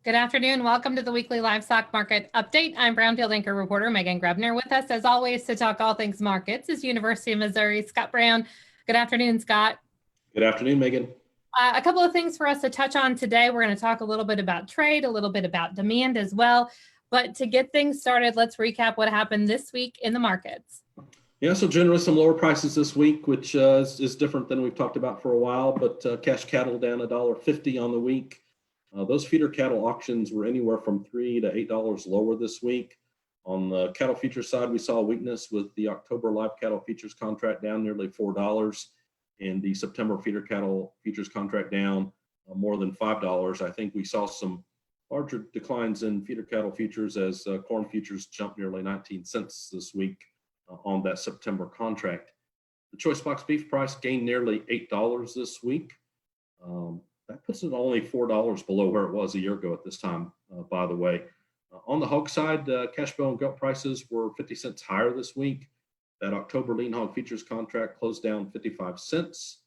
Good afternoon. Welcome to the weekly livestock market update. I'm Brownfield anchor reporter Megan Grebner. With us, as always, to talk all things markets is University of Missouri Scott Brown. Good afternoon, Scott. Good afternoon, Megan. A couple of things for us to touch on today. We're going to talk a little bit about trade, a little bit about demand as well. But to get things started, let's recap what happened this week in the markets. Yeah, so generally some lower prices this week, which is different than we've talked about for a while, but cash cattle down $1.50 on the week. Those feeder cattle auctions were anywhere from $3 to $8 lower this week. On the cattle futures side, we saw a weakness with the October live cattle futures contract down nearly $4 and the September feeder cattle futures contract down more than $5. I think we saw some larger declines in feeder cattle futures as corn futures jumped nearly 19 cents this week on that September contract. The choice box beef price gained nearly $8 this week. That puts it only $4 below where it was a year ago at this time, by the way. On the hog side, cash bone goat prices were 50 cents higher this week. That October lean hog futures contract closed down 55 cents.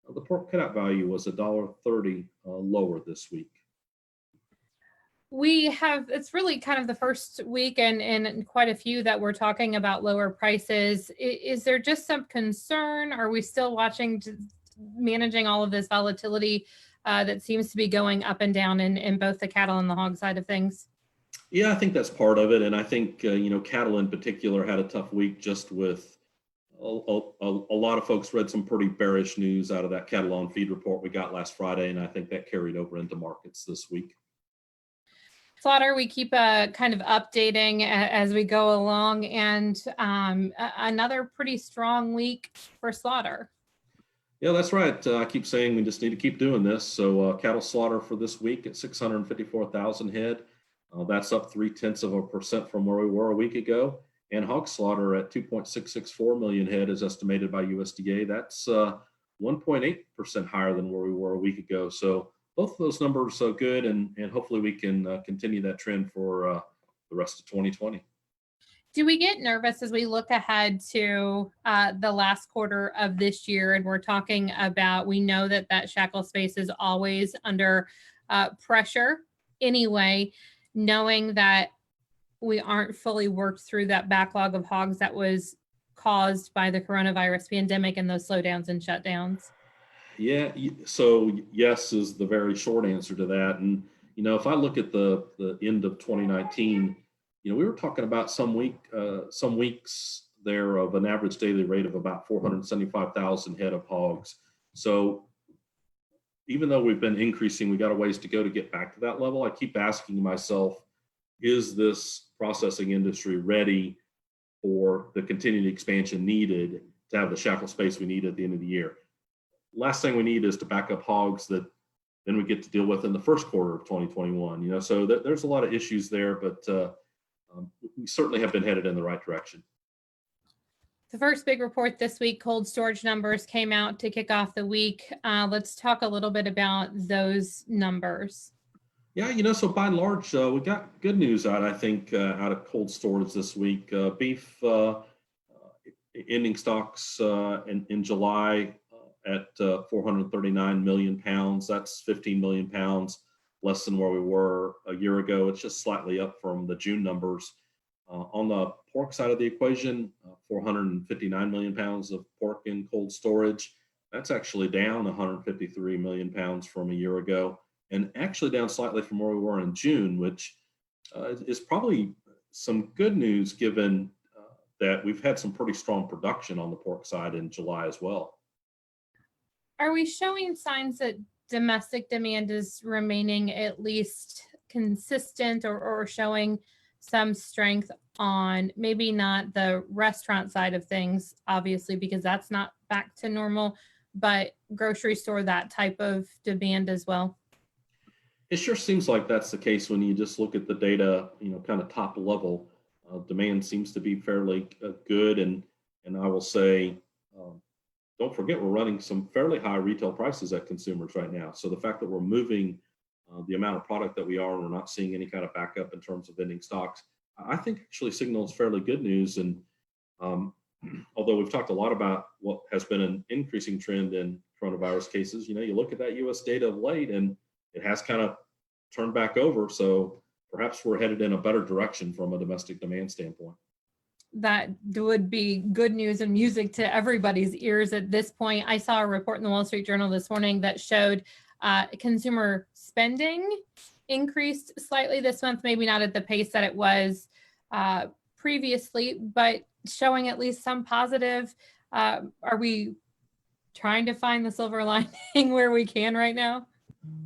The pork cutout value was $1.30 lower this week. It's really kind of the first week and quite a few that we're talking about lower prices. Is there just some concern? Are we still managing all of this volatility that seems to be going up and down in both the cattle and the hog side of things? Yeah, I think that's part of it. And I think, cattle in particular had a tough week just with a lot of folks read some pretty bearish news out of that cattle on feed report we got last Friday. And I think that carried over into markets this week. Slaughter, we keep kind of updating as we go along, and another pretty strong week for slaughter. Yeah, that's right. I keep saying we just need to keep doing this. So cattle slaughter for this week at 654,000 head. That's up 0.3% from where we were a week ago. And hog slaughter at 2.664 million head is estimated by USDA. That's 1.8% higher than where we were a week ago. So both of those numbers are good, and hopefully we can continue that trend for the rest of 2020. Do we get nervous as we look ahead to the last quarter of this year? And we're talking about, we know that shackle space is always under pressure anyway, knowing that we aren't fully worked through that backlog of hogs that was caused by the coronavirus pandemic and those slowdowns and shutdowns? Yeah, so yes is the very short answer to that. And, if I look at the end of 2019, we were talking about some weeks there of an average daily rate of about 475,000 head of hogs. So even though we've been increasing, we got a ways to go to get back to that level. I keep asking myself, is this processing industry ready for the continued expansion needed to have the shackle space we need at the end of the year? Last thing we need is to back up hogs that then we get to deal with in the first quarter of 2021. So there's a lot of issues there, but we certainly have been headed in the right direction. The first big report this week, cold storage numbers came out to kick off the week. Let's talk a little bit about those numbers. Yeah, so by and large, we got good news out of cold storage this week. Beef ending stocks in July at 439 million pounds. That's 15 million pounds less than where we were a year ago. It's just slightly up from the June numbers. On the pork side of the equation, 459 million pounds of pork in cold storage. That's actually down 153 million pounds from a year ago, and actually down slightly from where we were in June, which is probably some good news given that we've had some pretty strong production on the pork side in July as well. Are we showing signs that domestic demand is remaining at least consistent or showing some strength on maybe not the restaurant side of things, obviously, because that's not back to normal, but grocery store, that type of demand as well? It sure seems like that's the case when you just look at the data, kind of top level. Demand seems to be fairly good. And I will say, don't forget, we're running some fairly high retail prices at consumers right now. So the fact that we're moving the amount of product that we are, and we're not seeing any kind of backup in terms of ending stocks, I think actually signals fairly good news. And although we've talked a lot about what has been an increasing trend in coronavirus cases, you look at that U.S. data of late, and it has kind of turned back over. So perhaps we're headed in a better direction from a domestic demand standpoint. That would be good news and music to everybody's ears at this point. I saw a report in the Wall Street Journal this morning that showed consumer spending increased slightly this month, maybe not at the pace that it was previously, but showing at least some positive. Are we trying to find the silver lining where we can right now?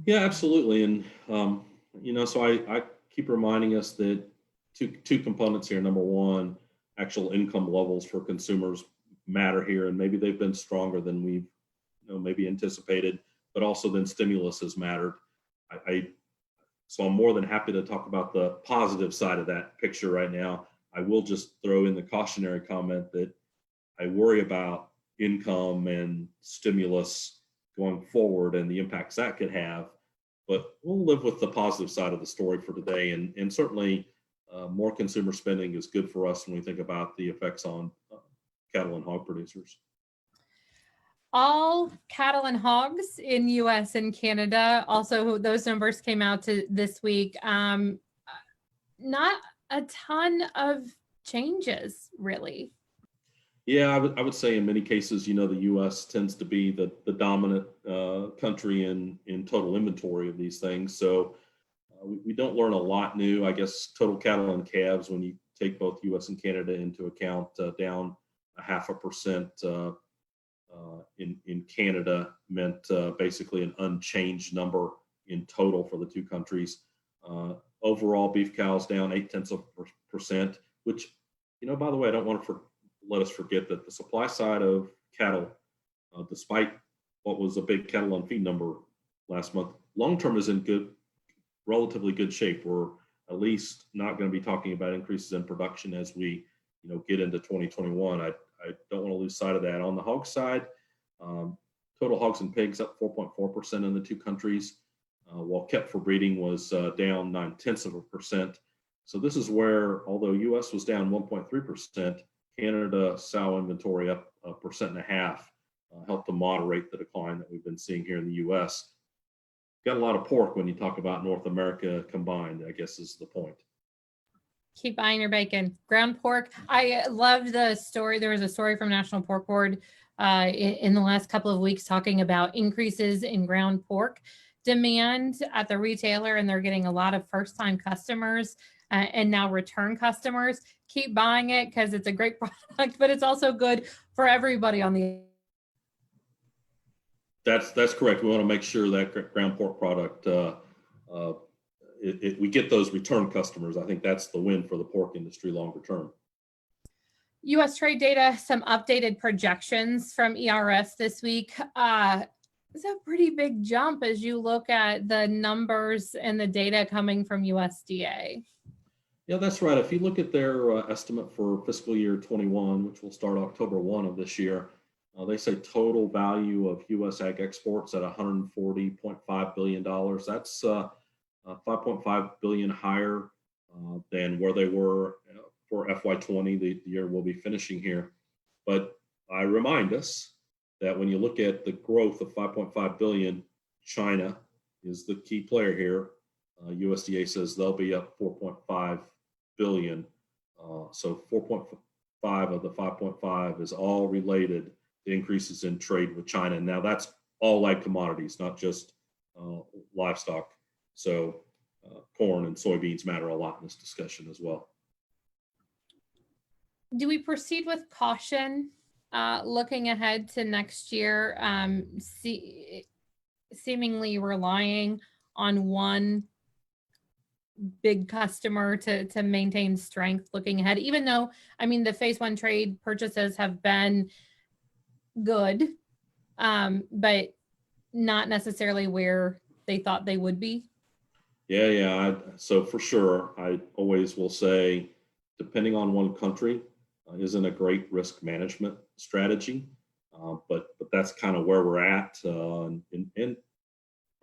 Yeah, absolutely. And, so I keep reminding us that two components here. Number one, actual income levels for consumers matter here, and maybe they've been stronger than we've maybe anticipated, but also then stimulus has mattered. So I'm more than happy to talk about the positive side of that picture right now. I will just throw in the cautionary comment that I worry about income and stimulus going forward and the impacts that could have, but we'll live with the positive side of the story for today. And certainly more consumer spending is good for us when we think about the effects on cattle and hog producers. All cattle and hogs in US and Canada, also those numbers came out this week. Not a ton of changes, really. Yeah, I would say in many cases, the U.S. tends to be the dominant country in total inventory of these things. So we don't learn a lot new. I guess total cattle and calves, when you take both U.S. and Canada into account, down 0.5% in Canada meant basically an unchanged number in total for the two countries. Overall, beef cows down 0.8%, which, by the way, I don't want to let us forget that the supply side of cattle, despite what was a big cattle on feed number last month, long-term is in relatively good shape. We're at least not going to be talking about increases in production as we, get into 2021. I don't want to lose sight of that. On the hog side, total hogs and pigs up 4.4% in the two countries, while kept for breeding was down 0.9%. So this is where, although U.S. was down 1.3%, Canada sow inventory up 1.5%, helped to moderate the decline that we've been seeing here in the U.S. Got a lot of pork when you talk about North America combined, I guess is the point. Keep buying your bacon. Ground pork. I love the story. There was a story from National Pork Board in the last couple of weeks talking about increases in ground pork demand at the retailer, and they're getting a lot of first-time customers and now return customers. Keep buying it because it's a great product, but it's also good for everybody on the. That's correct. We want to make sure that ground pork product, we get those return customers. I think that's the win for the pork industry longer term. U.S. trade data, some updated projections from ERS this week. It's a pretty big jump as you look at the numbers and the data coming from USDA. Yeah, that's right. If you look at their estimate for fiscal year 21, which will start October 1 of this year, they say total value of U.S. ag exports at $140.5 billion. That's 5.5 billion higher than where they were for FY20, the year we'll be finishing here. But I remind us that when you look at the growth of 5.5 billion, China is the key player here. USDA says they'll be up 4.5 billion. So 4.5 of the 5.5 is all related to increases in trade with China. Now that's all like commodities, not just livestock. So corn and soybeans matter a lot in this discussion as well. Do we proceed with caution looking ahead to next year, seemingly relying on one big customer to maintain strength looking ahead, even though, the phase one trade purchases have been good, but not necessarily where they thought they would be? Yeah. So for sure, I always will say, depending on one country, isn't a great risk management strategy, but that's kind of where we're at. All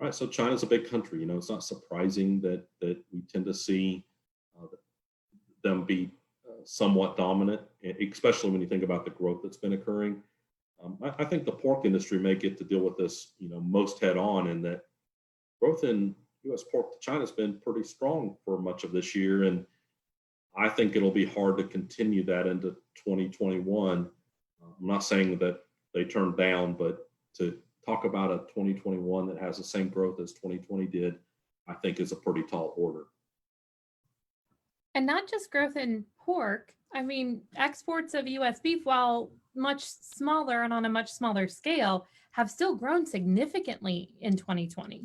right, so China's a big country. It's not surprising that we tend to see them be somewhat dominant, especially when you think about the growth that's been occurring. I think the pork industry may get to deal with this, most head on, in that growth in U.S. pork to China has been pretty strong for much of this year, and I think it'll be hard to continue that into 2021. I'm not saying that they turned down, but to talk about a 2021 that has the same growth as 2020 did, I think is a pretty tall order. And not just growth in pork. I mean, exports of U.S. beef, while much smaller and on a much smaller scale, have still grown significantly in 2020.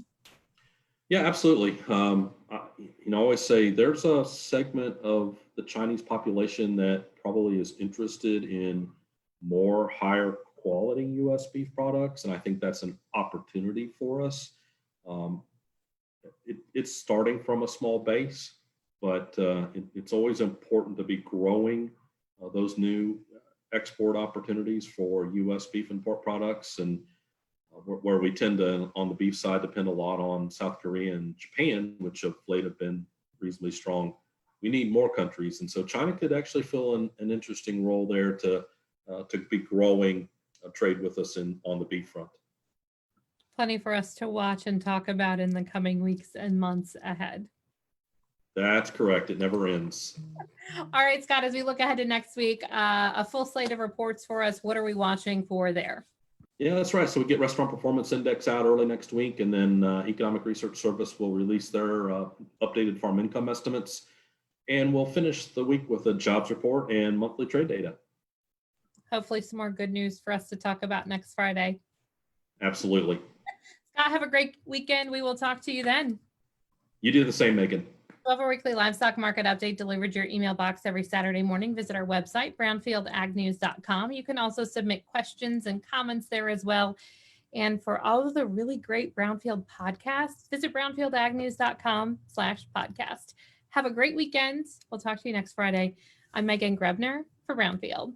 Yeah, absolutely. I always say there's a segment of the Chinese population that probably is interested in more higher quality U.S. beef products, and I think that's an opportunity for us. It's starting from a small base, but it's always important to be growing those new export opportunities for U.S. beef and pork products, and where we tend to, on the beef side, depend a lot on South Korea and Japan, which of late have been reasonably strong. We need more countries, and so China could actually fill an interesting role there to be growing trade with us on the beef front. Plenty for us to watch and talk about in the coming weeks and months ahead. That's correct. It never ends. All right, Scott, as we look ahead to next week, a full slate of reports for us. What are we watching for there? Yeah, that's right. So we get Restaurant Performance Index out early next week, and then Economic Research Service will release their updated farm income estimates. And we'll finish the week with a jobs report and monthly trade data. Hopefully some more good news for us to talk about next Friday. Absolutely. Scott, have a great weekend. We will talk to you then. You do the same, Megan. Love our weekly livestock market update delivered to your email box every Saturday morning. Visit our website, brownfieldagnews.com. You can also submit questions and comments there as well. And for all of the really great Brownfield podcasts, visit brownfieldagnews.com/podcast. Have a great weekend. We'll talk to you next Friday. I'm Megan Grebner for Brownfield.